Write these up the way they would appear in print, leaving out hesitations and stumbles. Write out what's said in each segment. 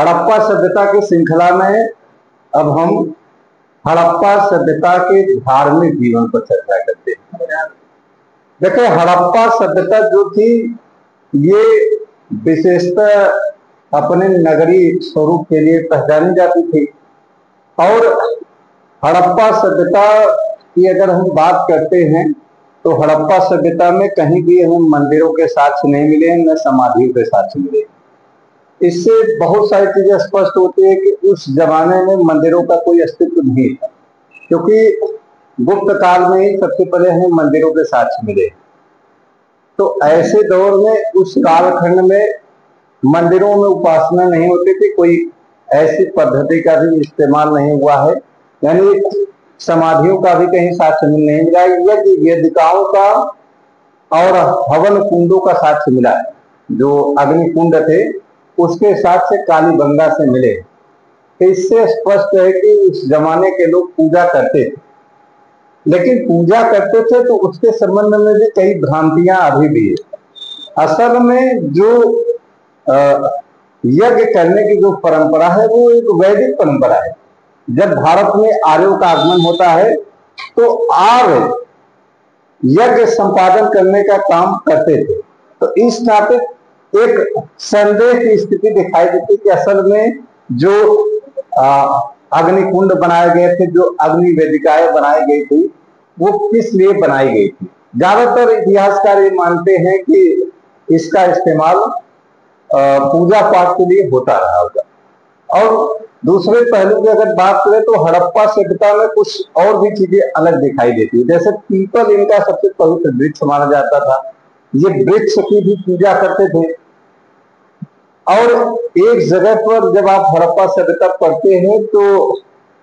हड़प्पा सभ्यता की श्रृंखला में अब हम हड़प्पा सभ्यता के धार्मिक जीवन पर चर्चा करते हैं। देखिए, हड़प्पा सभ्यता जो थी ये विशेषतः अपने नगरीय स्वरूप के लिए पहचानी जाती थी। और हड़प्पा सभ्यता की अगर हम बात करते हैं तो हड़प्पा सभ्यता में कहीं भी हमें मंदिरों के साक्ष्य नहीं मिले, न समाधियों के साक्ष्य मिले। इससे बहुत सारी चीजें स्पष्ट होती है कि उस जमाने में मंदिरों का कोई अस्तित्व नहीं था, क्योंकि गुप्त काल में ही सबसे पहले हमें मंदिरों के साक्ष्य मिले। तो ऐसे दौर में उस कालखंड में मंदिरों में उपासना नहीं होती थी, कोई ऐसी पद्धति का भी इस्तेमाल नहीं हुआ है, यानी समाधियों का भी कहीं साक्ष्य नहीं मिला। यज्ञ वेदिकाओं का और हवन कुंडों का साक्ष्य मिला है। जो अग्नि कुंड थे उसके साक्ष्य कालीबंगा से मिले। इससे स्पष्ट है कि उस जमाने के लोग पूजा करते थे, लेकिन पूजा करते थे तो उसके संबंध में भी कई भ्रांतियां अभी भी है। असल में जो यज्ञ करने की जो परंपरा है वो एक वैदिक परंपरा है। जब भारत में आर्यों का आगमन होता है तो आर्य यज्ञ संपादन करने का काम करते थे। तो इस नाते एक संदेह की स्थिति दिखाई देती कि असल में जो अग्निकुंड बनाए गए थे, जो अग्नि वेदिकाएं बनाई गई थी, वो किस लिए बनाई गई थी। ज्यादातर इतिहासकार ये मानते हैं कि इसका इस्तेमाल पूजा पाठ के लिए होता रहा होगा। और दूसरे पहलू की अगर बात करें तो हड़प्पा सभ्यता में कुछ और भी चीजें अलग दिखाई देती है। जैसे पीपल इनका सबसे पवित्र वृक्ष माना जाता था, ये वृक्ष की भी पूजा करते थे। और एक जगह पर जब आप हड़प्पा सभ्यता पढ़ते हैं तो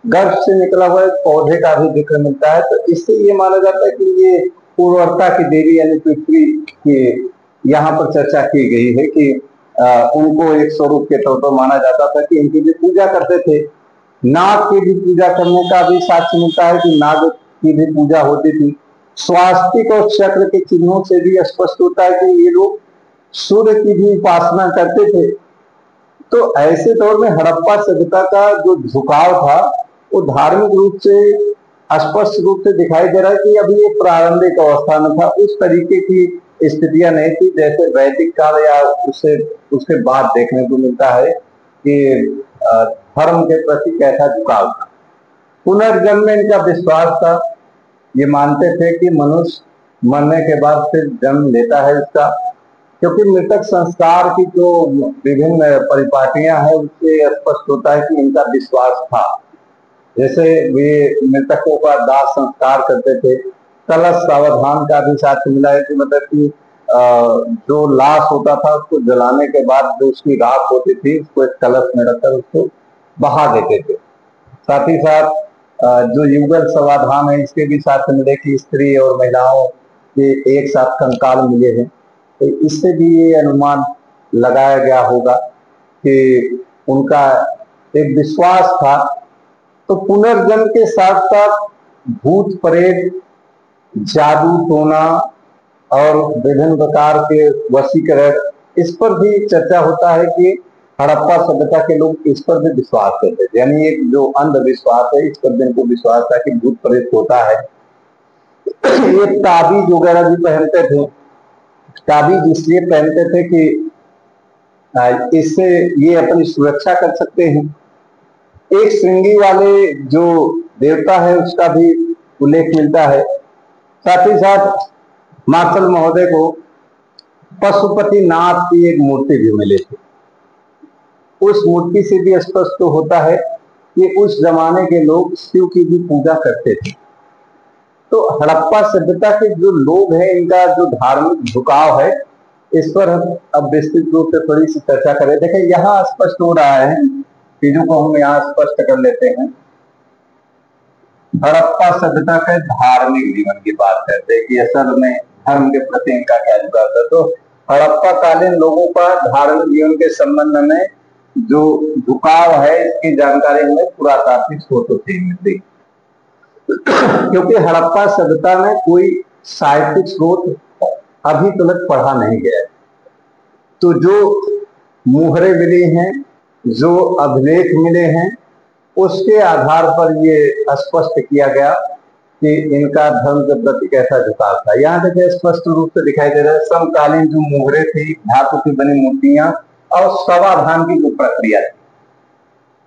गर्भ से निकला हुआ एक पौधे का भी जिक्र मिलता है। तो इससे ये माना जाता है कि ये उर्वरता की देवी यानी पृथ्वी की यहाँ पर चर्चा की गई है कि उनको एक स्वरूप के तौर पर माना जाता था कि इनकी भी पूजा करते थे। नाग की भी पूजा करने का भी साक्ष्य मिलता है कि नाग की भी पूजा होती थी। स्वास्तिक और चक्र के चिन्हों से भी स्पष्ट होता है कि ये लोग सूर्य की भी उपासना करते थे। तो ऐसे दौर में हड़प्पा सभ्यता का जो झुकाव था वो धार्मिक रूप से स्पष्ट रूप से दिखाई दे रहा है कि अभी ये प्रारंभिक अवस्था में था। उस तरीके की स्थितियां नहीं थी जैसे वैदिक काल या उसके बाद देखने को मिलता है कि धर्म के प्रति कैसा झुकाव था। पुनर्जन्म में इनका विश्वास था। ये मानते थे कि मनुष्य मरने के बाद फिर जन्म लेता है इसका, क्योंकि मृतक संस्कार की जो विभिन्न परिपाटियां हैं उससे स्पष्ट होता है कि इनका विश्वास था। जैसे वे मृतकों का दाह संस्कार करते थे। कलश सावधान का भी साक्ष्य मिला है कि मतलब कि जो लाश होता था उसको जलाने के बाद जो उसकी राख होती थी उसको एक कलश में रखकर उसको बहा देते थे। साथ ही साथ जो युगल समाधान है इसके भी साथ मिले कि स्त्री और महिलाओं के एक साथ कंकाल मिले हैं। तो इससे भी ये अनुमान लगाया गया होगा कि उनका एक विश्वास था। तो पुनर्जन्म के साथ साथ भूत प्रेत, जादू टोना और विभिन्न प्रकार के वशीकरण, इस पर भी चर्चा होता है कि हड़प्पा सभ्यता के लोग इस पर भी विश्वास करते थे। यानी एक जो अंधविश्वास है इस पर भी इनको विश्वास था कि भूत प्रेत होता है। ये ताबीज वगैरह भी पहनते थे। ताबीज इसलिए पहनते थे कि इससे ये अपनी सुरक्षा कर सकते हैं। एक श्रृंगी वाले जो देवता है उसका भी उल्लेख मिलता है। साथ ही साथ मार्शल महोदय को पशुपति नाथ की एक मूर्ति भी मिली थी। उस मूर्ति से भी स्पष्ट होता है कि उस जमाने के लोग शिव की भी पूजा करते थे। तो हड़प्पा सभ्यता के जो लोग हैं इनका जो धार्मिक झुकाव है इस पर हम अब विस्तृत रूप से थोड़ी सी चर्चा करें। देखिए, यहाँ स्पष्ट हो रहा है, चीजों को हम यहाँ स्पष्ट कर लेते हैं। हड़प्पा सभ्यता के धार्मिक जीवन की बात करते हैं कि असल में धर्म के प्रति इनका क्या झुकाव था। तो हड़प्पा कालीन लोगों का धार्मिक जीवन के संबंध में जो झुकाव है इसकी जानकारी हमें पुरातात्विक स्रोतों से मिलती, क्योंकि हड़प्पा सभ्यता में कोई साहित्यिक स्रोत अभी तक पढ़ा नहीं गया। तो जो मुहरे मिली हैं जो अभिलेख मिले हैं उसके आधार पर ये स्पष्ट किया गया कि इनका धर्म के प्रति कैसा झुकाव था। यहाँ देखिए स्पष्ट रूप से दिखाई दे रहा है, समकालीन जो मुहरे थी, धातु की बनी मूर्तियां और समाधान की जो प्रक्रिया थी,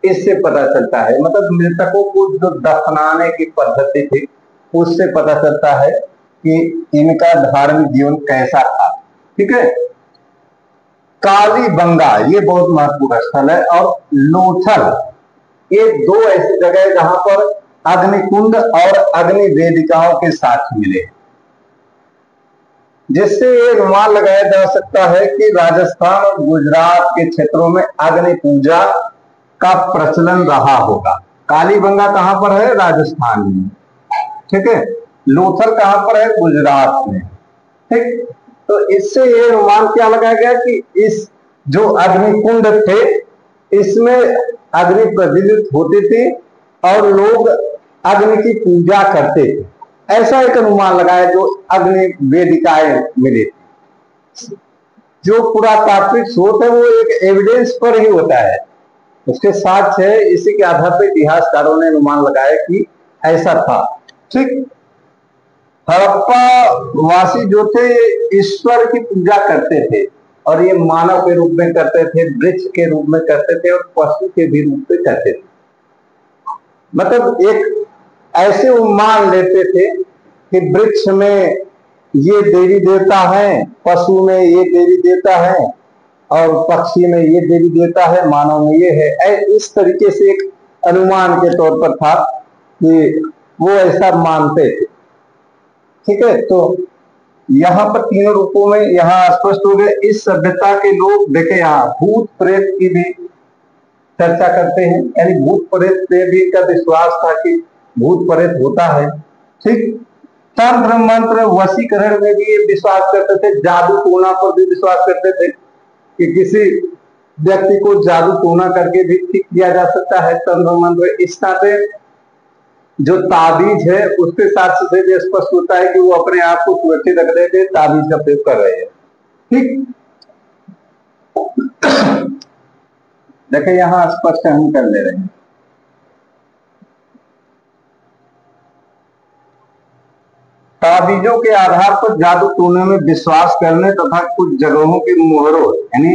इससे पता चलता है, मतलब मृतकों को जो दफनाने की पद्धति थी उससे पता चलता है कि इनका धार्मिक जीवन कैसा था। ठीक है। कालीबंगा ये बहुत महत्वपूर्ण स्थल है, और लोथल, ये दो ऐसी जगह है जहां पर अग्निकुंड और अग्नि वेदिकाओं के साथ मिले, जिससे ये अनुमान लगाया जा सकता है कि राजस्थान और गुजरात के क्षेत्रों में अग्नि पूजा का प्रचलन रहा होगा। कालीबंगा कहां पर है? राजस्थान में। ठीक है। लोथल कहां पर है? गुजरात में। ठीक। तो इससे ये अनुमान क्या लगाया गया कि इस जो अग्निकुंड थे इसमें अग्नि प्रज्वलित होती थी और लोग अग्नि की पूजा करते थे, ऐसा एक अनुमान लगाया जो अग्नि वेदिकाएं मिली थी। जो पुरातात्विक स्रोत है वो एक एविडेंस पर ही होता है, उसके साथ है, इसी के आधार पर इतिहासकारों ने अनुमान लगाया कि ऐसा था। ठीक। हड़प्पा वासी जो थे ईश्वर की पूजा करते थे, और ये मानव के रूप में करते थे, वृक्ष के रूप में करते थे और पशु के भी रूप में करते थे। मतलब एक ऐसे मान लेते थे कि वृक्ष में ये देवी देवता है, पशु में ये देवी देवता है, और पक्षी में ये देवी देवता है, मानव में ये है। इस तरीके से एक अनुमान के तौर पर था कि वो ऐसा मानते थे। ठीक है। तो यहाँ पर तीनों रूपों में यहाँ स्पष्ट हो गए। इस सभ्यता के लोग देखे यहाँ भूत प्रेत की भी चर्चा करते हैं, यानी भूत प्रेत पे भी इनका विश्वास था कि भूत प्रेत होता है। ठीक। तंत्र मंत्र वशीकरण में भी ये विश्वास करते थे, जादू टोना पर भी विश्वास करते थे कि किसी व्यक्ति को जादू टोना करके भी ठीक किया जा सकता है। तंत्र मंत्र इस नाते जो ताबीज है उसके साथ से भी स्पष्ट होता है कि वो अपने आप को सुरक्षित रखने के ताबीज का प्रयोग कर रहे हैं। ठीक। देखिए यहां स्पष्ट हम कर ले रहे हैं। ताबीजों के आधार पर जादू टोने में विश्वास करने तथा कुछ जगहों के मुहरों, यानी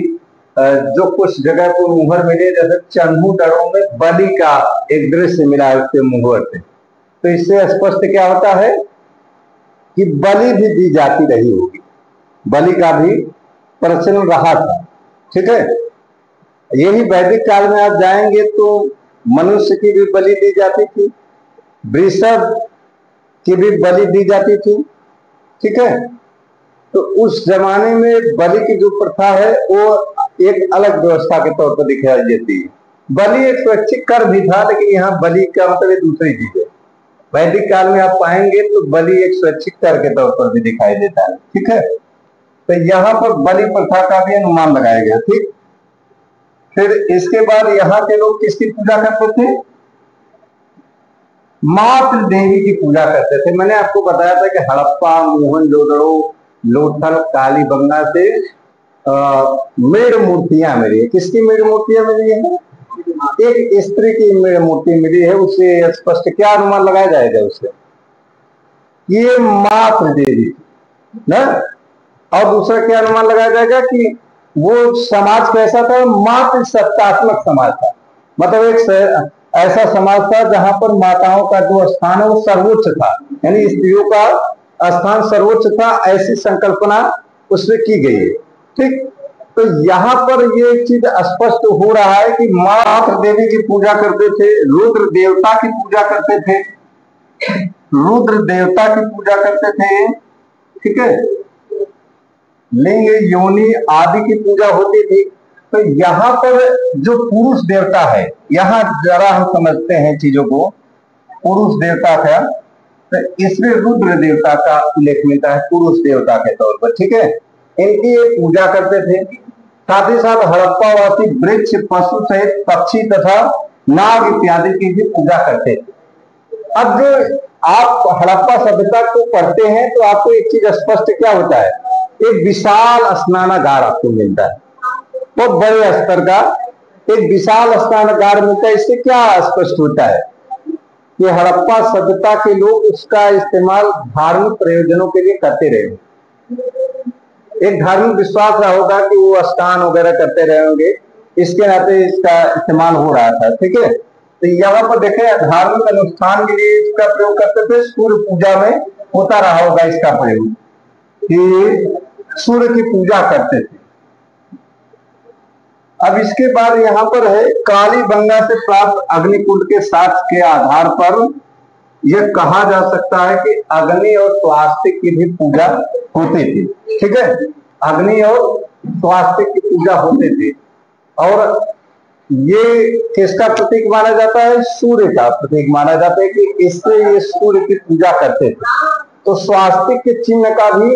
जो कुछ जगह को मुहर मिले, जैसे चन्हू डरों में बलि का एक दृश्य मिला है उसके मुहर से, तो इससे स्पष्ट क्या होता है कि बलि भी दी जाती रही होगी, बलि का भी प्रचलन रहा था। ठीक है। यही वैदिक काल में आप जाएंगे तो मनुष्य की भी बलि दी जाती थी, वृषभ की भी बलि दी जाती थी। ठीक है। तो उस जमाने में बलि की जो प्रथा है वो एक अलग व्यवस्था के तौर पर दिखाई देती है। बलि एक स्वैच्छिक कर भी था, लेकिन यहाँ बलि का मतलब दूसरी चीज है। वैदिक काल में आप पाएंगे तो बलि एक स्वैच्छिक कर के तौर पर भी दिखाई देता है। ठीक है। तो यहाँ पर बलि प्रथा का भी अनुमान लगाया गया। ठीक। फिर इसके बाद यहाँ के लोग किसकी पूजा करते थे? मातृ देवी की पूजा करते थे। मैंने आपको बताया था कि हड़प्पा, मोहनजोदड़ो, लोथल, कालीबंगा से मृण मूर्तियां मिली है। किसकी मृण मूर्तियां मिली है? एक स्त्री की मृण मूर्ति मिली है। उससे स्पष्ट क्या अनुमान लगाया जाएगा? उससे ये मातृ देवी ना, और दूसरा क्या अनुमान लगाया जाएगा कि वो समाज कैसा था? मातृ सत्तात्मक समाज था। मतलब एक ऐसा समाज था जहां पर माताओं का जो स्थान है वो सर्वोच्च था, यानी स्त्रियों का स्थान सर्वोच्च था, ऐसी संकल्पना उसमें की गई है। ठीक। तो यहाँ पर ये चीज स्पष्ट हो रहा है कि मातृ देवी की पूजा करते थे, रुद्र देवता की पूजा करते थे, रुद्र देवता की पूजा करते थे। ठीक है। लिंग, योनि आदि की पूजा होती थी। तो यहाँ पर जो पुरुष देवता है, यहाँ जरा हम समझते हैं चीजों को। पुरुष देवता का तो इसमें रुद्र देवता का उल्लेख मिलता है पुरुष देवता के तौर पर। ठीक है। इनकी ये पूजा करते थे। साथ ही साथ हड़प्पावासी वृक्ष, पशु सहित पक्षी तथा नाग इत्यादि की भी पूजा करते थे। अब जो आप हड़प्पा सभ्यता को पढ़ते हैं तो आपको एक चीज स्पष्ट क्या होता है? एक विशाल स्नानागार आपको मिलता है, बहुत बड़े स्तर का एक विशाल स्नानागार मिलता है। इससे क्या स्पष्ट होता है कि हड़प्पा सभ्यता के लोग उसका इस्तेमाल धार्मिक प्रयोजनों के लिए करते रहे। एक धार्मिक विश्वास रहा होगा कि वो स्नान वगैरह करते रहे होंगे, इसके नाते इसका इस्तेमाल हो रहा था। ठीक है, तो यहाँ पर देखें धार्मिक अनुष्ठान के लिए इसका प्रयोग करते थे। सूर्य पूजा में होता रहा होगा इसका प्रयोग, कि सूर्य की पूजा करते थे। अब इसके बाद यहाँ पर है कालीबंगा से प्राप्त अग्निकुंड के साक्ष्य के आधार पर यह कहा जा सकता है कि अग्नि और स्वास्तिक की भी पूजा होती थी। ठीक है, अग्नि और स्वास्तिक की पूजा होती थी। और ये किसका प्रतीक माना जाता है? सूर्य का प्रतीक माना जाता है कि इससे ये सूर्य की पूजा करते थे। तो स्वास्तिक के चिन्ह का भी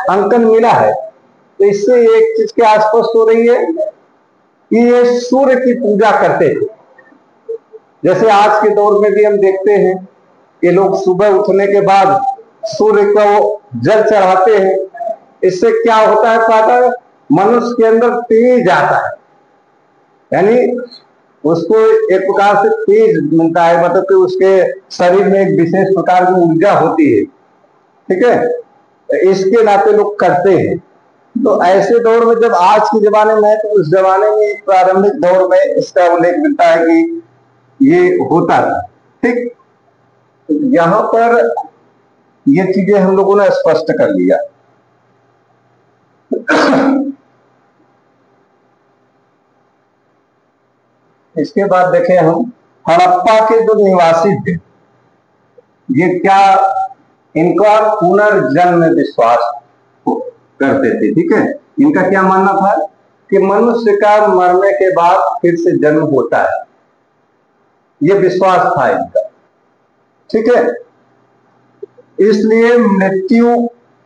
अंकन मिला है। तो इससे एक चीज के आसपास हो रही है कि ये सूर्य की पूजा करते थे। जैसे आज के दौर में भी हम देखते हैं कि लोग सुबह उठने के बाद सूर्य को जल चढ़ाते हैं। इससे क्या होता है? फायदा मनुष्य के अंदर तेज आता है, यानी उसको एक प्रकार से तेज मिलता है, मतलब कि उसके शरीर में एक विशेष प्रकार की ऊर्जा होती है। ठीक है, तो इसके नाते लोग करते हैं। तो ऐसे दौर में जब आज के जमाने में है, तो उस जमाने में प्रारंभिक दौर में इसका उल्लेख मिलता है कि ये होता था। ठीक, यहां पर ये चीजें हम लोगों ने स्पष्ट कर लिया। इसके बाद देखें हम हड़प्पा के जो निवासी थे, ये क्या, इनका पुनर्जन्म विश्वास करते थे। ठीक है, इनका क्या मानना था कि मनुष्य का मरने के बाद फिर से जन्म होता है, ये विश्वास था इनका। ठीक है, इसलिए मृत्यु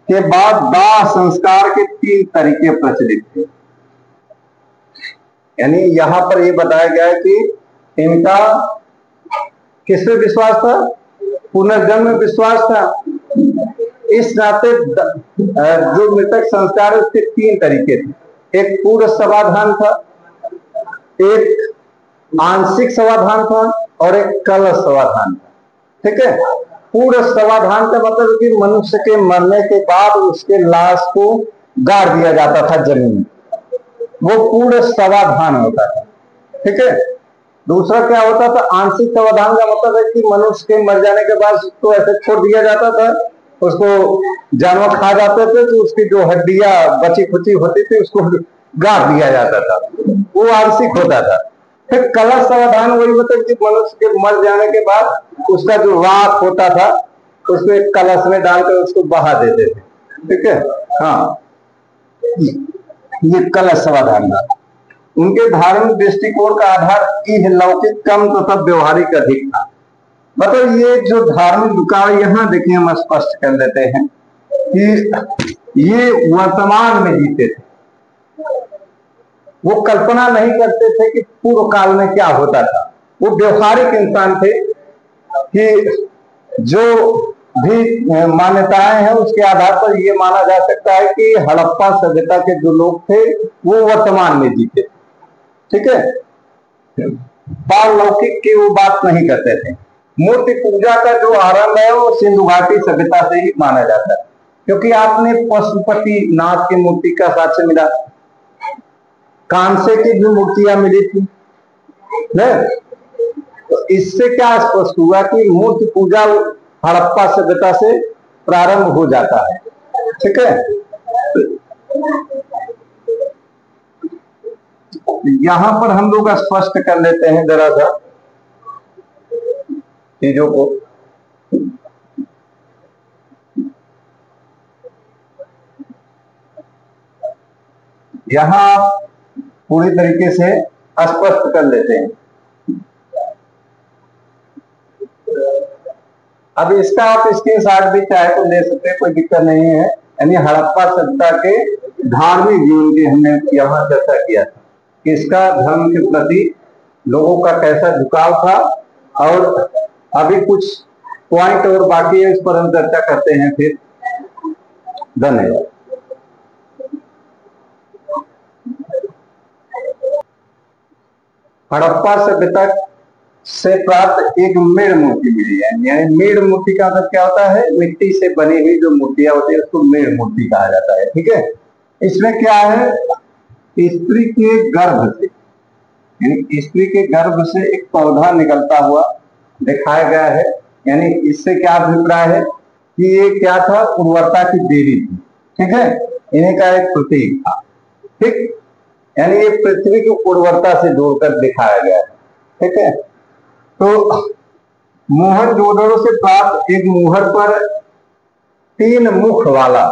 के बाद दाह संस्कार के 3 तरीके प्रचलित थे। यानी यहां पर यह बताया गया है कि इनका किस पे विश्वास था? पुनर्जन्म विश्वास था। इस नाते जो मृतक संस्कार है उसके 3 तरीके थे। एक पूर्ण समाधान था, एक आंशिक समाधान था और एक कलश समाधान था। ठीक है, पूर्ण समाधान का मतलब है कि मनुष्य के मरने के बाद उसके लाश को गाड़ दिया जाता था जमीन में, वो पूर्ण समाधान होता था। ठीक है, दूसरा क्या होता था? आंशिक समाधान का मतलब है कि मनुष्य के मर जाने के बाद उसको ऐसे छोड़ दिया जाता था, उसको जानवर खा जाते थे, तो उसकी जो हड्डियां बची खुची होती थी उसको गाड़ दिया जाता था, वो आंशिक होता था। फिर कलश समाधान वही मतलब कि मनुष्य के मर जाने के बाद उसका जो राख होता था उसको एक कलश में डालकर उसको बहा देते थे। ठीक है, हाँ, ये कलश समाधान था। उनके धार्मिक दृष्टिकोण का आधार इहलौकिक कम तथा व्यवहारिक अधिक था। मतलब ये जो धार्मिक झुकाव यहां देखिए हम स्पष्ट कर देते हैं कि ये वर्तमान में जीते थे, वो कल्पना नहीं करते थे कि पूर्व काल में क्या होता था। वो व्यवहारिक इंसान थे कि जो भी मान्यताएं हैं उसके आधार पर यह माना जा सकता है कि हड़प्पा सभ्यता के जो लोग थे वो वर्तमान में जीते। ठीक है, पारलौकिक की वो बात नहीं करते थे। मूर्ति पूजा का जो आरंभ है वो सिंधु घाटी सभ्यता से ही माना जाता है, क्योंकि आपने पशुपति नाथ की मूर्ति का साक्ष्य मिला, कांसे की भी मूर्तियां मिली थी न? तो इससे क्या स्पष्ट हुआ कि मूर्ति पूजा हड़प्पा सभ्यता से प्रारंभ हो जाता है। ठीक है, यहां पर हम लोग स्पष्ट कर लेते हैं जरा सा चीजों को। यहां पूरी तरीके से स्पष्ट कर लेते हैं। अब इसका आप स्क्रीनशॉट भी चाहे तो ले सकते हैं, कोई दिक्कत नहीं है। यानी हड़प्पा सभ्यता के धार्मिक जीवन की हमने यहाँ चर्चा किया था कि इसका धर्म के प्रति लोगों का कैसा झुकाव था, और अभी कुछ पॉइंट और बाकी है, इस पर हम चर्चा करते हैं फिर। धन्यवाद। हड़प्पा सभ्यता से प्राप्त एक मेड़ मूर्ति मिली है। यानी मेड़ मूर्ति का मतलब क्या होता है, मिट्टी से बनी हुई जो मूर्तियां होती है उसको मेड़ मूर्ति कहा जाता है। ठीक है, इसमें क्या है, स्त्री के गर्भ से, यानी स्त्री के गर्भ से एक पौधा निकलता हुआ दिखाया गया है। यानी इससे क्या अभिप्राय है कि ये क्या था, उर्वरता की देवी थी। ठीक है, इन्हीं का एक प्रतीक था। ठीक, यानी ये पृथ्वी की उर्वरता से जोड़कर दिखाया गया है। ठीक है, तो मोहनजोदड़ो से प्राप्त एक मुहर पर 3 मुख वाला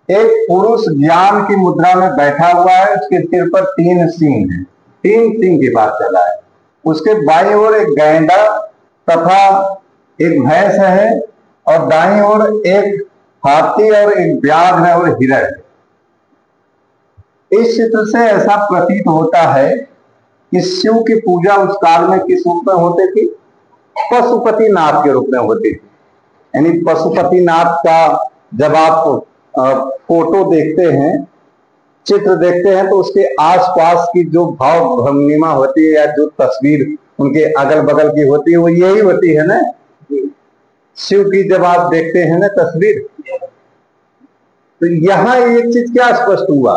एक पुरुष ज्ञान की मुद्रा में बैठा हुआ है। उसके सिर पर 3 सींग है, 3 सींग की बात चल रहा है। उसके बाईं ओर एक गैंडा तथा एक भैंस है और दाईं ओर एक हाथी और एक व्याघ्र और हिरण। इस चित्र से ऐसा प्रतीत होता है कि शिव की पूजा उस काल में किस रूप में होती थी, पशुपतिनाथ के रूप में होती थी। यानी पशुपतिनाथ का जब आप फोटो देखते हैं, चित्र देखते हैं, तो उसके आसपास की जो भाव भंगिमा होती है या जो तस्वीर उनके अगल बगल की होती है वो यही होती है ना। शिव की जब आप देखते हैं ना तस्वीर, तो यहां एक चीज क्या स्पष्ट हुआ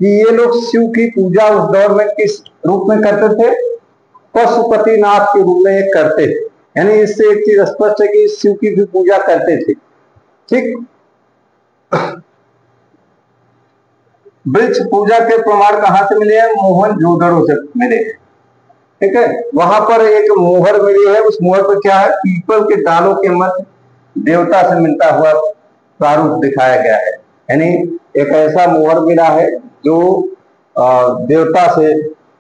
कि ये लोग शिव की पूजा उस दौर में किस रूप में करते थे, पशुपतिनाथ के रूप में करते थे। यानी इससे एक चीज स्पष्ट है कि शिव की भी पूजा करते थे। ठीक, वृक्ष पूजा के प्रमाण कहां से मिले हैं, मोहनजोदड़ो से मिले हैं। ठीक है, वहां पर एक मोहर मिली है। उस मोहर पर क्या है, पीपल के डालों के मध्य देवता से मिलता हुआ प्रारूप दिखाया गया है। यानी एक ऐसा मोहर मिला है जो देवता से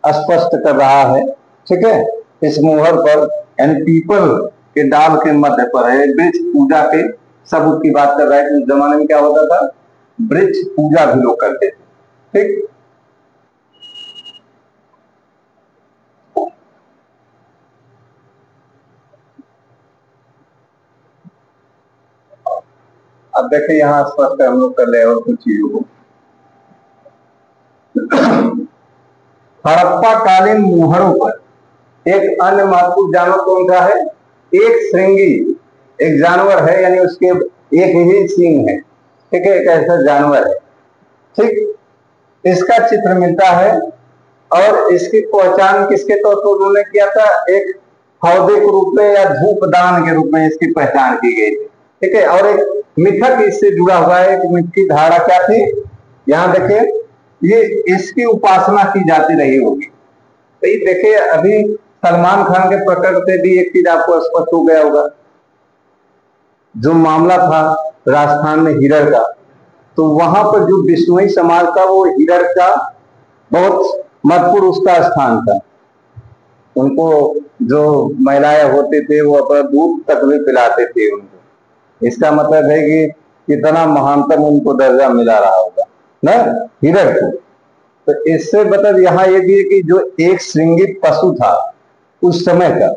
स्पष्ट कर रहा है। ठीक है, इस मोहर पर यानी पीपल के डाल के मध्य पर है। वृक्ष पूजा के सबूत की बात कर रहा है कि उस जमाने में क्या होता था, वृक्ष पूजा भी लोग करते थे। ठीक, अब देखिए यहां स्पष्ट हम लोग कर ले और कुछ चीजों को। हड़प्पा कालीन मुहरों पर एक अन्य महत्वपूर्ण जानवर कौन सा है, एक श्रृंगी एक जानवर है। यानी उसके एक ही सींग है। ठीक है, एक ऐसा जानवर है। ठीक, इसका चित्र मिलता है और इसकी पहचान किसके तौर पर उन्होंने किया था, एक हौदे के रूप में या धूप दान के रूप में इसकी पहचान की गई थी। ठीक है, और एक मिथक इससे जुड़ा हुआ है। एक मिथ की धारा क्या थी, यहां देखिए, ये इसकी उपासना की जाती रही होगी। तो ये देखिए, अभी सलमान खान के प्रकरण से भी एक चीज आपको स्पष्ट हो गया होगा, जो मामला था राजस्थान में हिरण का, तो वहां पर जो बिश्नोई समाज था वो हिरण का बहुत महत्वपूर्ण उसका स्थान था। उनको जो महिलाएं होते थे वो अपना दूध तक भी पिलाते थे उनको। इसका मतलब है कि कितना महानतम उनको दर्जा मिला रहा होगा ना हिरण को। तो इससे मतलब यहाँ ये भी है कि जो एक श्रृंगी पशु था उस समय का,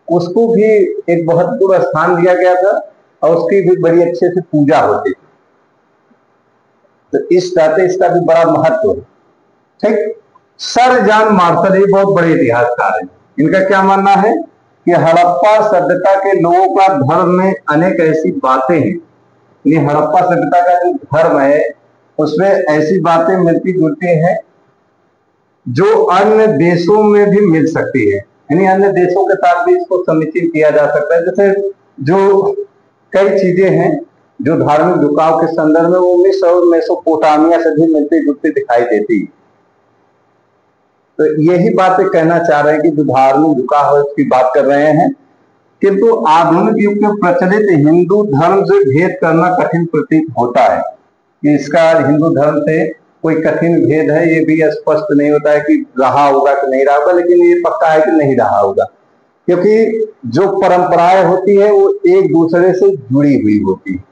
उसको भी एक महत्वपूर्ण स्थान दिया गया था और उसकी भी बड़ी अच्छे से पूजा होती थी। तो इस नाते इसका भी बड़ा महत्व है। ठीक, सर जॉन मार्शल ये बहुत बड़े इतिहासकार हैं। इनका क्या मानना है कि हड़प्पा सभ्यता के लोगों का धर्म में अनेक ऐसी बातें हैं। ये हड़प्पा सभ्यता का जो धर्म है उसमें ऐसी बातें मिलती जुलती हैं जो अन्य देशों में भी मिल सकती है। यानी अन्य देशों के साथ भी इसको समिश्रित किया जा सकता है। जैसे जो कई चीजें हैं जो धार्मिक झुकाव के संदर्भ में वो मिस्र और मेसोपोटामिया से भी मिलती जुलती दिखाई देती है। तो यही बातें कहना चाह रहे हैं कि जो धार्मिक झुकाव है उसकी बात कर रहे हैं। किंतु आधुनिक युग में प्रचलित हिंदू धर्म से भेद करना कठिन प्रतीत होता है कि इसका हिंदू धर्म से कोई कठिन भेद है, ये भी स्पष्ट नहीं होता है कि रहा होगा कि नहीं रहा होगा, लेकिन ये पक्का है कि नहीं रहा होगा, क्योंकि जो परंपराएं होती है वो एक दूसरे से जुड़ी हुई होती है।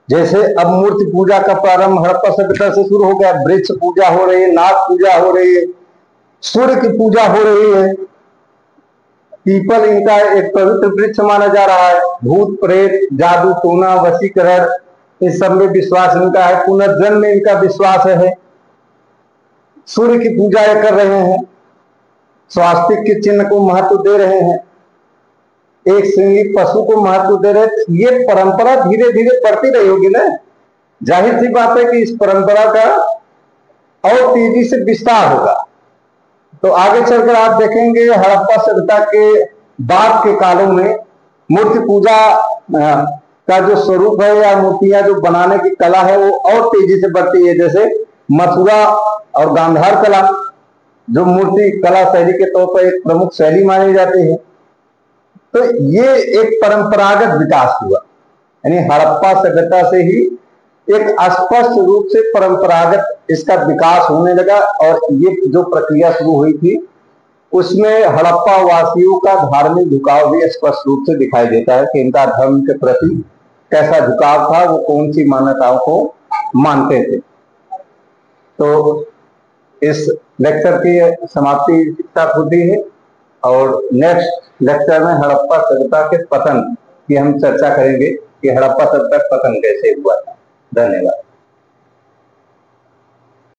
जैसे अब मूर्ति पूजा का प्रारंभ हड़प्पा सभ्यता से शुरू हो गया, वृक्ष पूजा हो रही है, नाग पूजा हो रही है, सूर्य की पूजा हो रही है, पीपल इनका एक पवित्र वृक्ष माना जा रहा है, भूत प्रेत जादू टोना वशीकरण इस सब में विश्वास इनका है, पुनर्जन्म में इनका विश्वास है। सूर्य की पूजा कर रहे हैं, स्वास्तिक के चिन्ह को महत्व दे रहे हैं, एक श्रृंगी पशु को महत्व दे रहे हैं। ये परंपरा धीरे धीरे बढ़ती रही होगी ना। जाहिर सी बात है कि इस परंपरा का और तेजी से विस्तार होगा। तो आगे चलकर आप देखेंगे हड़प्पा सभ्यता के बाद के कालों में मूर्ति पूजा का जो स्वरूप है या मूर्तियां जो बनाने की कला है वो और तेजी से बढ़ती है। जैसे मथुरा और गांधार कला जो मूर्ति कला शैली के तौर पर एक प्रमुख शैली मानी जाती है। तो ये एक परंपरागत विकास हुआ, यानी हड़प्पा सभ्यता से ही एक स्पष्ट रूप से परंपरागत इसका विकास होने लगा। और ये जो प्रक्रिया शुरू हुई थी उसमें हड़प्पा वासियों का धार्मिक झुकाव भी स्पष्ट रूप से दिखाई देता है कि इनका धर्म के प्रति कैसा झुकाव था, वो कौन सी मान्यताओं को मानते थे। तो इस लेक्चर की समाप्ति शिक्षा होती है और नेक्स्ट लेक्चर में हड़प्पा सभ्यता के पतन की हम चर्चा करेंगे कि हड़प्पा सभ्यता का पतन कैसे हुआ था। धन्यवाद।